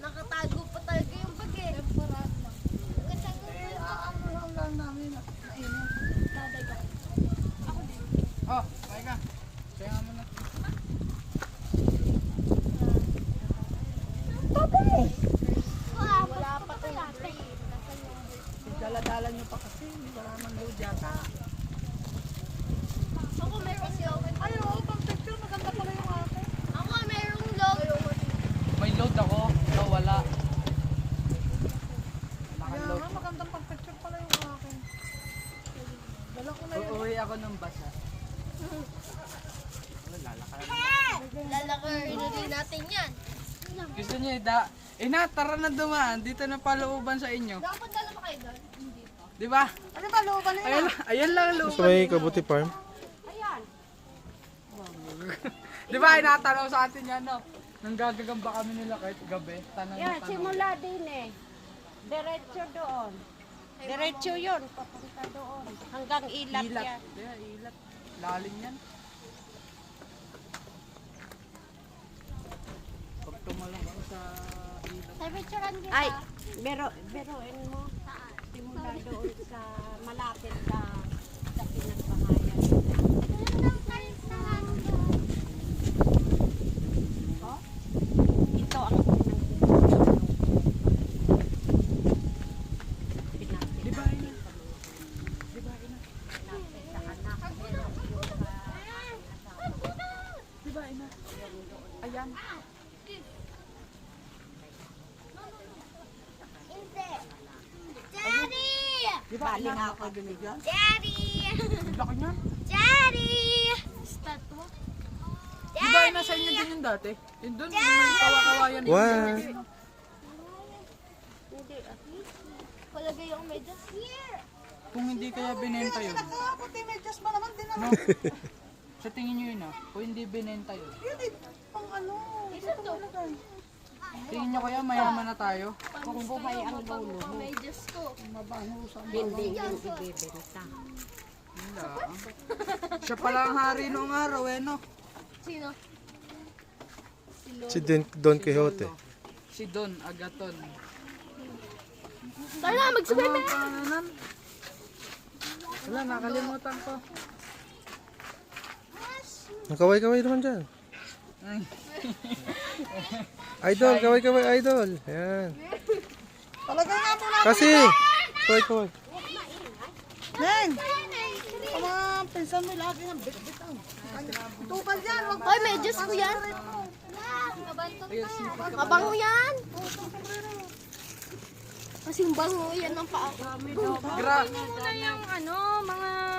Nakatago pa talaga yung bag eh. Temporary lang. Ano lang namin. Nainit. Daday ka. Ako din. Oh, kaya ka. Kaya mo na. Wala pa to yata. Dala-dala nyo pa kasi. Wala man load yata. Ako meron load. Ay, oo. Pang picture. Maganda pala yung akin. Ako merong load. May load ako, ikaw wala. Kaya nga, magandang pang picture pala yung akin. Dala ko na yun. Uuwi ako ng basa. Lalakarin na din natin yan. Gusto niyo tara na dumaan. Dito na palooban sa inyo. Dapat dala pa kayo doon? Hindi. Di ba? Ano ba, looban na Ayan, yun? ayan lang ang Sa looban. may Kabuti Farm. Di ba, inatanong sa atin yan, no? Nang gagagamba kami nila kahit gabi. Tanong na Yan, tanong. simula din eh. Diretso doon. Diretso yun, papunta doon. Hanggang ilat, Ilat. yan. Yeah, ilat. Lalim yan. Pag tumalong ako sa ilat. Sa picturean kita. Ay, beroin mo. Simula doon sa malapit sa pinagbahayan. Oh? Ito ang Di ba, ina? Di ba, ina? Di ba, ina? Ayan. Daddy! Di ba, Galing ina? ako binigyan. Daddy! Ang laki niyan. Daddy! Statue? Di ba, ina, sa inyo din yung dati? Yung doon, yung may kawa-kawayan. Wow. Hindi, Palagay ako medyas. Here! Kung hindi kaya binenta yun. Puti, medyas pa naman din No. Sa tingin nyo yun, kung hindi binenta yun. Yun eh, pang ano. Isa to. Tingin nyo kaya mayaman na tayo? kung buhay ang lolo mo, Medyas ko. hindi yung ibibenta. Wala. Siya pala ang hari noong araw, eh, no? Sino? Si Don Quixote. Si Don Agaton. Tara, magsabay Ano ang pangalan? Wala, nakalimutan ko. Ang kaway-kaway naman dyan. Ay, Idol, kaway-kaway, idol. Ayan. Talaga nga po na. Kasi, kaway-kaway. Neng! Ang mga pinsan mo lagi ng bit-bit ang. Tupal yan, wag Hoy, medyas ko yan. Mabango yan. Kasing bango yan ng paa ko. gra Muna yung ano, mga